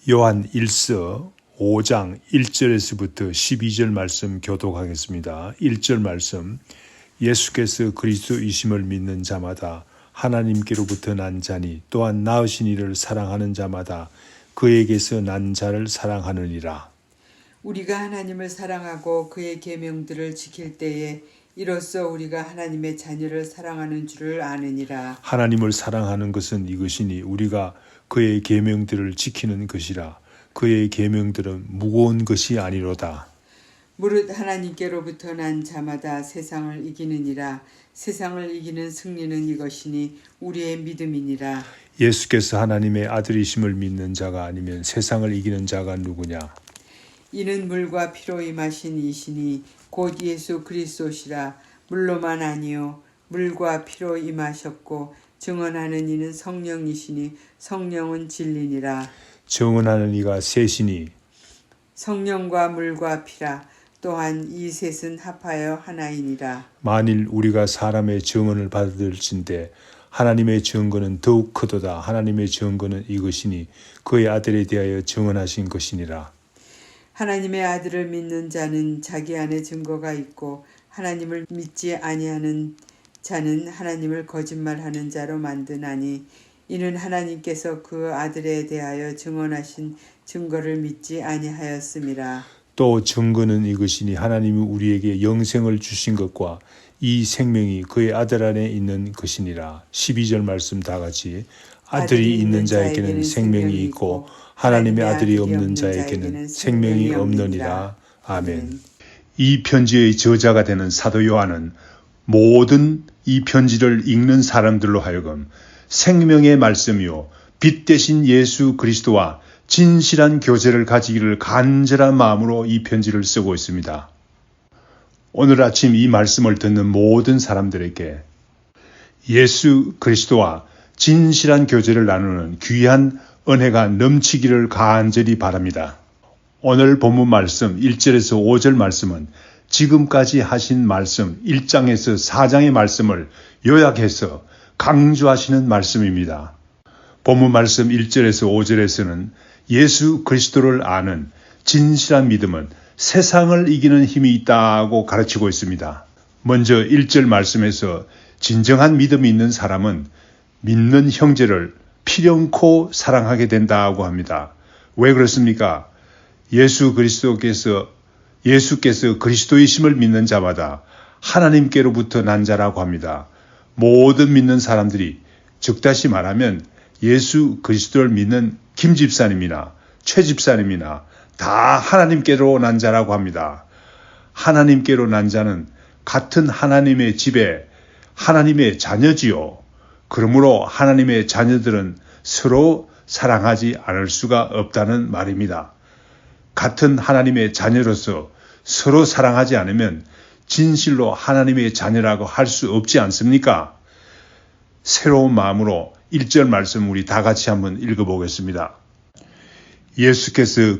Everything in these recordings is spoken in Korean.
요한 1서 5장 1절에서부터 12절 말씀 교독하겠습니다. 1절 말씀, 예수께서 그리스도이심을 믿는 자마다 하나님께로부터 난 자니 또한 낳으신 이를 사랑하는 자마다 그에게서 난 자를 사랑하느니라. 우리가 하나님을 사랑하고 그의 계명들을 지킬 때에 이로써 우리가 하나님의 자녀를 사랑하는 줄을 아느니라. 하나님을 사랑하는 것은 이것이니 우리가 그의 계명들을 지키는 것이라. 그의 계명들은 무거운 것이 아니로다. 무릇 하나님께로부터 난 자마다 세상을 이기느니라. 세상을 이기는 승리는 이것이니 우리의 믿음이니라. 예수께서 하나님의 아들이심을 믿는 자가 아니면 세상을 이기는 자가 누구냐? 이는 물과 피로 임하신 이시니 곧 예수 그리스도시라. 물로만 아니요 물과 피로 임하셨고 증언하는 이는 성령이시니 성령은 진리니라. 증언하는 이가 셋이니 성령과 물과 피라. 또한 이 셋은 합하여 하나이니라. 만일 우리가 사람의 증언을 받을진대 하나님의 증거는 더욱 크도다. 하나님의 증거는 이것이니 그의 아들에 대하여 증언하신 것이니라. 하나님의 아들을 믿는 자는 자기 안에 증거가 있고 하나님을 믿지 아니하는 자는 하나님을 거짓말하는 자로 만드나니 이는 하나님께서 그 아들에 대하여 증언하신 증거를 믿지 아니하였음이라. 또 증거는 이것이니 하나님이 우리에게 영생을 주신 것과 이 생명이 그의 아들 안에 있는 것이니라. 12절 말씀 다 같이. 아들이 있는 자에게는 생명이 있고 하나님의 아들이 없는 자에게는 생명이 없느니라. 아멘. 이 편지의 저자가 되는 사도 요한은 모든 이 편지를 읽는 사람들로 하여금 생명의 말씀이요 빛 대신 예수 그리스도와 진실한 교제를 가지기를 간절한 마음으로 이 편지를 쓰고 있습니다. 오늘 아침 이 말씀을 듣는 모든 사람들에게 예수 그리스도와 진실한 교제를 나누는 귀한 은혜가 넘치기를 간절히 바랍니다. 오늘 본문 말씀 1절에서 5절 말씀은 지금까지 하신 말씀 1장에서 4장의 말씀을 요약해서 강조하시는 말씀입니다. 본문 말씀 1절에서 5절에서는 예수 그리스도를 아는 진실한 믿음은 세상을 이기는 힘이 있다고 가르치고 있습니다. 먼저 1절 말씀에서 진정한 믿음이 있는 사람은 믿는 형제를 필연코 사랑하게 된다고 합니다. 왜 그렇습니까? 예수께서 그리스도이심을 믿는 자마다 하나님께로부터 난 자라고 합니다. 모든 믿는 사람들이, 즉 다시 말하면 예수 그리스도를 믿는 김 집사님이나 최 집사님이나 다 하나님께로 난 자라고 합니다. 하나님께로 난 자는 같은 하나님의 집에 하나님의 자녀지요. 그러므로 하나님의 자녀들은 서로 사랑하지 않을 수가 없다는 말입니다. 같은 하나님의 자녀로서 서로 사랑하지 않으면 진실로 하나님의 자녀라고 할 수 없지 않습니까? 새로운 마음으로 1절 말씀 우리 다 같이 한번 읽어보겠습니다. 예수께서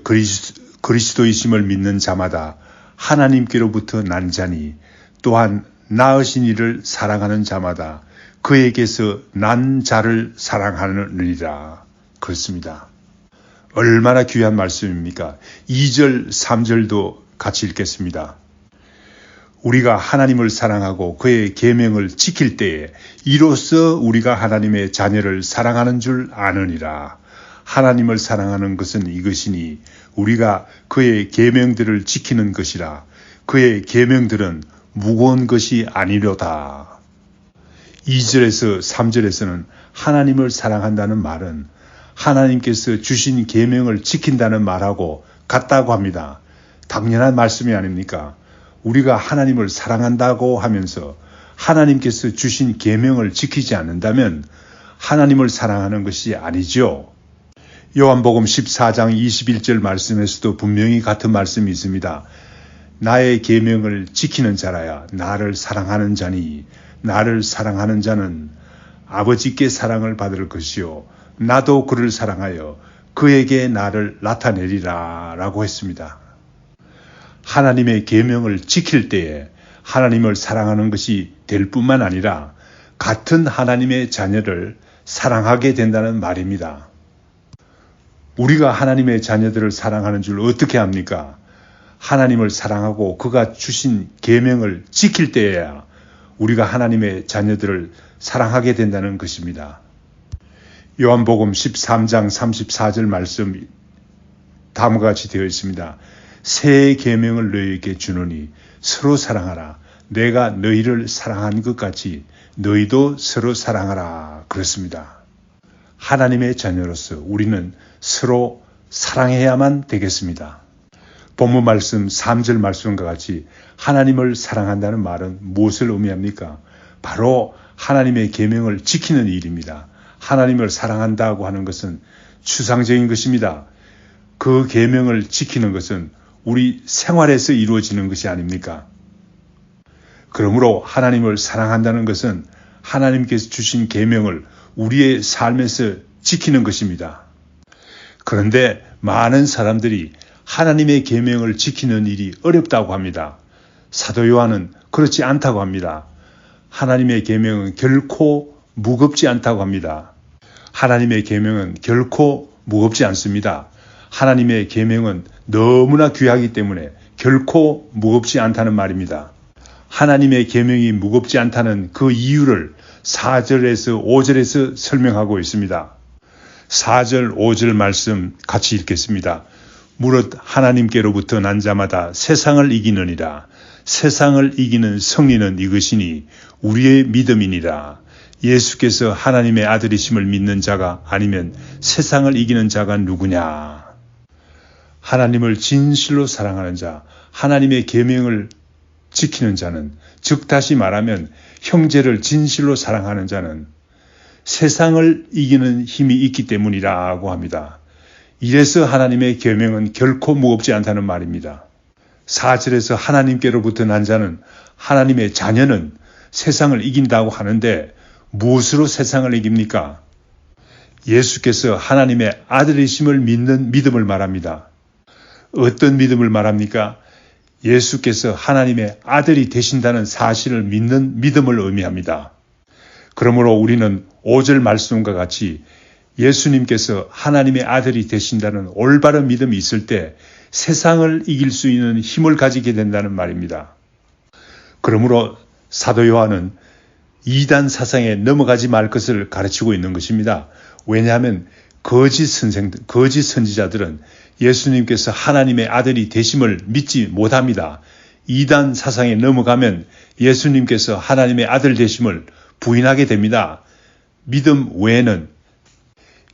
그리스도이심을 믿는 자마다 하나님께로부터 난 자니 또한 낳으신 이를 사랑하는 자마다 그에게서 난 자를 사랑하느니라. 그렇습니다. 얼마나 귀한 말씀입니까? 2절, 3절도 같이 읽겠습니다. 우리가 하나님을 사랑하고 그의 계명을 지킬 때에 이로써 우리가 하나님의 자녀를 사랑하는 줄 아느니라. 하나님을 사랑하는 것은 이것이니 우리가 그의 계명들을 지키는 것이라. 그의 계명들은 무거운 것이 아니로다. 2절에서 3절에서는 하나님을 사랑한다는 말은 하나님께서 주신 계명을 지킨다는 말하고 같다고 합니다. 당연한 말씀이 아닙니까? 우리가 하나님을 사랑한다고 하면서 하나님께서 주신 계명을 지키지 않는다면 하나님을 사랑하는 것이 아니죠. 요한복음 14장 21절 말씀에서도 분명히 같은 말씀이 있습니다. 나의 계명을 지키는 자라야 나를 사랑하는 자니 나를 사랑하는 자는 아버지께 사랑을 받을 것이요 나도 그를 사랑하여 그에게 나를 나타내리라 라고 했습니다. 하나님의 계명을 지킬 때에 하나님을 사랑하는 것이 될 뿐만 아니라 같은 하나님의 자녀를 사랑하게 된다는 말입니다. 우리가 하나님의 자녀들을 사랑하는 줄 어떻게 합니까? 하나님을 사랑하고 그가 주신 계명을 지킬 때에야 우리가 하나님의 자녀들을 사랑하게 된다는 것입니다. 요한복음 13장 34절 말씀 다음과 같이 되어 있습니다. 새 계명을 너희에게 주노니 서로 사랑하라. 내가 너희를 사랑한 것 같이 너희도 서로 사랑하라. 그렇습니다. 하나님의 자녀로서 우리는 서로 사랑해야만 되겠습니다. 본문 말씀 3절 말씀과 같이 하나님을 사랑한다는 말은 무엇을 의미합니까? 바로 하나님의 계명을 지키는 일입니다. 하나님을 사랑한다고 하는 것은 추상적인 것입니다. 그 계명을 지키는 것은 우리 생활에서 이루어지는 것이 아닙니까? 그러므로 하나님을 사랑한다는 것은 하나님께서 주신 계명을 우리의 삶에서 지키는 것입니다. 그런데 많은 사람들이 하나님의 계명을 지키는 일이 어렵다고 합니다. 사도 요한은 그렇지 않다고 합니다. 하나님의 계명은 결코 무겁지 않다고 합니다. 하나님의 계명은 결코 무겁지 않습니다. 하나님의 계명은 너무나 귀하기 때문에 결코 무겁지 않다는 말입니다. 하나님의 계명이 무겁지 않다는 그 이유를 4절에서 5절에서 설명하고 있습니다. 4절, 5절 말씀 같이 읽겠습니다. 무릇 하나님께로부터 난 자마다 세상을 이기느니라. 세상을 이기는 승리는 이것이니 우리의 믿음이니라. 예수께서 하나님의 아들이심을 믿는 자가 아니면 세상을 이기는 자가 누구냐? 하나님을 진실로 사랑하는 자, 하나님의 계명을 지키는 자는, 즉 다시 말하면 형제를 진실로 사랑하는 자는 세상을 이기는 힘이 있기 때문이라고 합니다. 이래서 하나님의 계명은 결코 무겁지 않다는 말입니다. 4절에서 하나님께로부터 난 자는, 하나님의 자녀는 세상을 이긴다고 하는데 무엇으로 세상을 이깁니까? 예수께서 하나님의 아들이심을 믿는 믿음을 말합니다. 어떤 믿음을 말합니까? 예수께서 하나님의 아들이 되신다는 사실을 믿는 믿음을 의미합니다. 그러므로 우리는 5절 말씀과 같이 예수님께서 하나님의 아들이 되신다는 올바른 믿음이 있을 때 세상을 이길 수 있는 힘을 가지게 된다는 말입니다. 그러므로 사도 요한은 이단 사상에 넘어가지 말 것을 가르치고 있는 것입니다. 왜냐하면 거짓 선지자들은 예수님께서 하나님의 아들이 되심을 믿지 못합니다. 이단 사상에 넘어가면 예수님께서 하나님의 아들 되심을 부인하게 됩니다.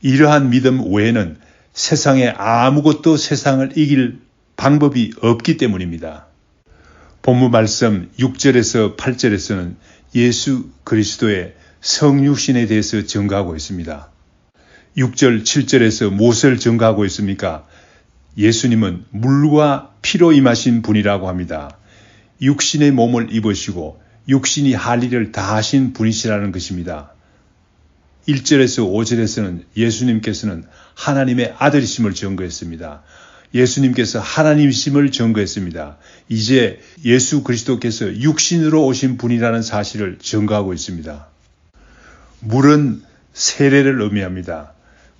이러한 믿음 외에는 세상에 아무것도 세상을 이길 방법이 없기 때문입니다. 본문 말씀 6절에서 8절에서는 예수 그리스도의 성육신에 대해서 증거하고 있습니다. 6절, 7절에서 무엇을 증거하고 있습니까? 예수님은 물과 피로 임하신 분이라고 합니다. 육신의 몸을 입으시고 육신이 할 일을 다 하신 분이시라는 것입니다. 1절에서 5절에서는 예수님께서는 하나님의 아들이심을 증거했습니다. 예수님께서 하나님이심을 증거했습니다. 이제 예수 그리스도께서 육신으로 오신 분이라는 사실을 증거하고 있습니다. 물은 세례를 의미합니다.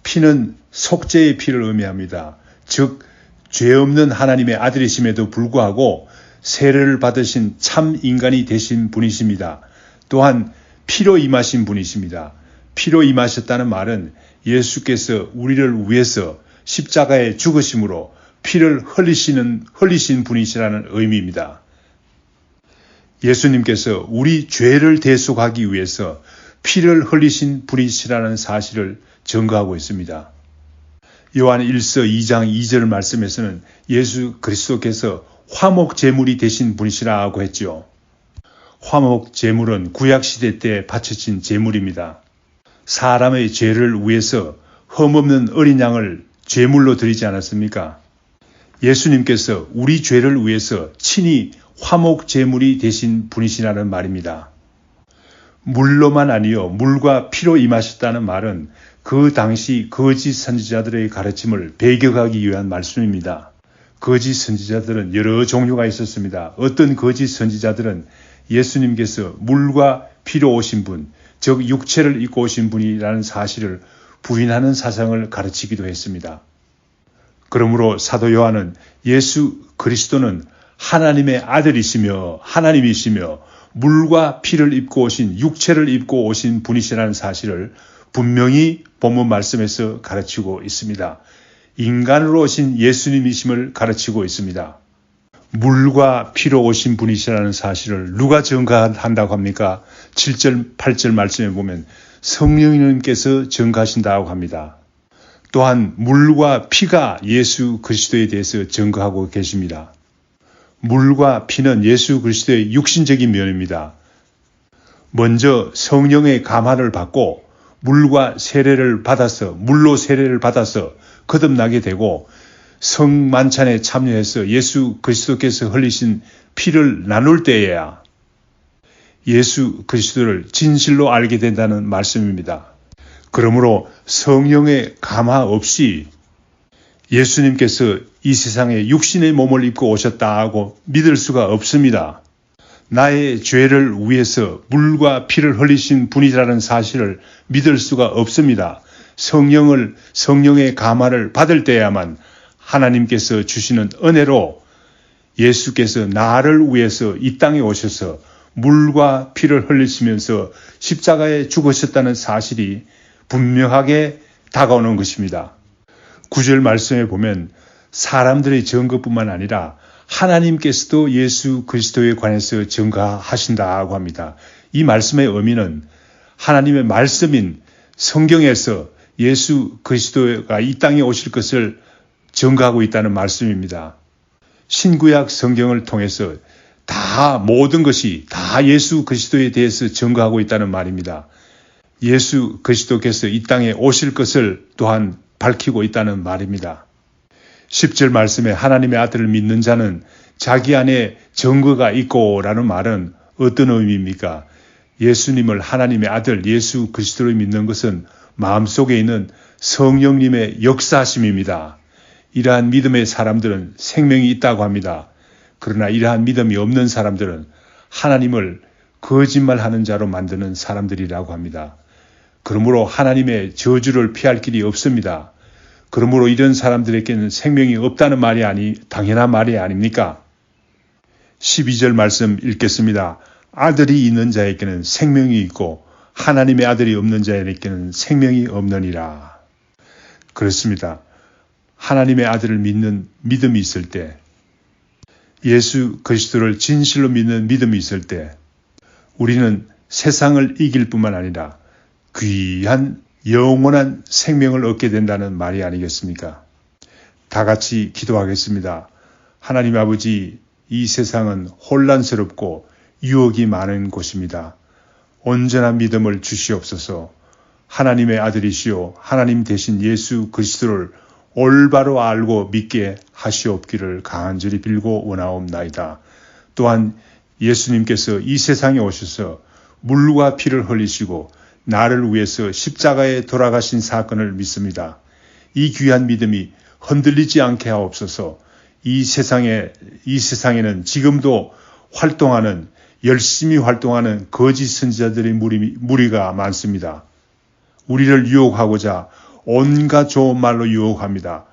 피는 속죄의 피를 의미합니다. 즉 죄 없는 하나님의 아들이심에도 불구하고 세례를 받으신 참 인간이 되신 분이십니다. 또한 피로 임하신 분이십니다. 피로 임하셨다는 말은 예수께서 우리를 위해서 십자가에 죽으심으로 피를 흘리신 분이시라는 의미입니다. 예수님께서 우리 죄를 대속하기 위해서 피를 흘리신 분이시라는 사실을 증거하고 있습니다. 요한 1서 2장 2절 말씀에서는 예수 그리스도께서 화목 제물이 되신 분이시라고 했죠. 화목 제물은 구약시대 때 바쳐진 제물입니다. 사람의 죄를 위해서 흠없는 어린 양을 제물로 드리지 않았습니까? 예수님께서 우리 죄를 위해서 친히 화목 제물이 되신 분이시라는 말입니다. 물로만 아니요 물과 피로 임하셨다는 말은 그 당시 거짓 선지자들의 가르침을 배격하기 위한 말씀입니다. 거짓 선지자들은 여러 종류가 있었습니다. 어떤 거짓 선지자들은 예수님께서 물과 피로 오신 분, 즉 육체를 입고 오신 분이라는 사실을 부인하는 사상을 가르치기도 했습니다. 그러므로 사도 요한은 예수 그리스도는 하나님의 아들이시며 하나님이시며 물과 피를 입고 오신 육체를 입고 오신 분이시라는 사실을 분명히 본문 말씀에서 가르치고 있습니다. 인간으로 오신 예수님이심을 가르치고 있습니다. 물과 피로 오신 분이시라는 사실을 누가 증거한다고 합니까? 7절, 8절 말씀에 보면 성령님께서 증거하신다고 합니다. 또한 물과 피가 예수 그리스도에 대해서 증거하고 계십니다. 물과 피는 예수 그리스도의 육신적인 면입니다. 먼저 성령의 감화를 받고 물로 세례를 받아서 거듭나게 되고 성만찬에 참여해서 예수 그리스도께서 흘리신 피를 나눌 때에야 예수 그리스도를 진실로 알게 된다는 말씀입니다. 그러므로 성령의 감화 없이 예수님께서 이 세상에 육신의 몸을 입고 오셨다고 믿을 수가 없습니다. 나의 죄를 위해서 물과 피를 흘리신 분이라는 사실을 믿을 수가 없습니다. 성령의 감화를 받을 때야만 하나님께서 주시는 은혜로 예수께서 나를 위해서 이 땅에 오셔서 물과 피를 흘리시면서 십자가에 죽으셨다는 사실이 분명하게 다가오는 것입니다. 9절 말씀에 보면 사람들의 증거뿐만 아니라 하나님께서도 예수 그리스도에 관해서 증거하신다고 합니다. 이 말씀의 의미는 하나님의 말씀인 성경에서 예수 그리스도가 이 땅에 오실 것을 증거하고 있다는 말씀입니다. 신구약 성경을 통해서 모든 것이 다 예수 그리스도에 대해서 증거하고 있다는 말입니다. 예수 그리스도께서 이 땅에 오실 것을 또한 밝히고 있다는 말입니다. 10절 말씀에 하나님의 아들을 믿는 자는 자기 안에 증거가 있고 라는 말은 어떤 의미입니까? 예수님을 하나님의 아들 예수 그리스도를 믿는 것은 마음속에 있는 성령님의 역사하심입니다. 이러한 믿음의 사람들은 생명이 있다고 합니다. 그러나 이러한 믿음이 없는 사람들은 하나님을 거짓말하는 자로 만드는 사람들이라고 합니다. 그러므로 하나님의 저주를 피할 길이 없습니다. 그러므로 이런 사람들에게는 생명이 없다는 말이 당연한 말이 아닙니까? 12절 말씀 읽겠습니다. 아들이 있는 자에게는 생명이 있고 하나님의 아들이 없는 자에게는 생명이 없느니라. 그렇습니다. 하나님의 아들을 믿는 믿음이 있을 때, 예수 그리스도를 진실로 믿는 믿음이 있을 때 우리는 세상을 이길 뿐만 아니라 귀한 영원한 생명을 얻게 된다는 말이 아니겠습니까? 다 같이 기도하겠습니다. 하나님 아버지, 이 세상은 혼란스럽고 유혹이 많은 곳입니다. 온전한 믿음을 주시옵소서. 하나님의 아들이시오 하나님 대신 예수 그리스도를 올바로 알고 믿게 하시옵기를 간절히 빌고 원하옵나이다. 또한 예수님께서 이 세상에 오셔서 물과 피를 흘리시고 나를 위해서 십자가에 돌아가신 사건을 믿습니다. 이 귀한 믿음이 흔들리지 않게 하옵소서. 이 세상에는 지금도 열심히 활동하는 거짓 선지자들의 무리가 많습니다. 우리를 유혹하고자 온갖 좋은 말로 유혹합니다.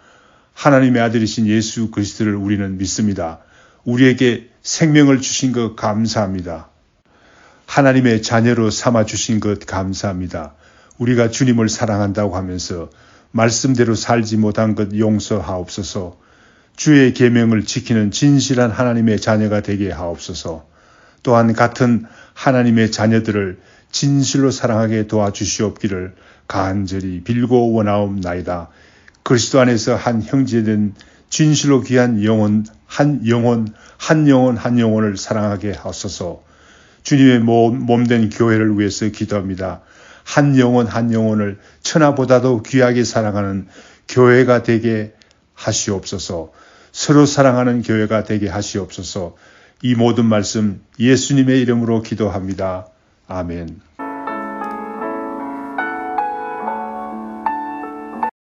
하나님의 아들이신 예수 그리스도를 우리는 믿습니다. 우리에게 생명을 주신 것 감사합니다. 하나님의 자녀로 삼아주신 것 감사합니다. 우리가 주님을 사랑한다고 하면서 말씀대로 살지 못한 것 용서하옵소서. 주의 계명을 지키는 진실한 하나님의 자녀가 되게 하옵소서. 또한 같은 하나님의 자녀들을 진실로 사랑하게 도와주시옵기를 간절히 빌고 원하옵나이다. 그리스도 안에서 한 형제된 진실로 귀한 한 영혼을 사랑하게 하소서. 주님의 몸된 교회를 위해서 기도합니다. 한 영혼을 천하보다도 귀하게 사랑하는 교회가 되게 하시옵소서. 서로 사랑하는 교회가 되게 하시옵소서. 이 모든 말씀 예수님의 이름으로 기도합니다. 아멘.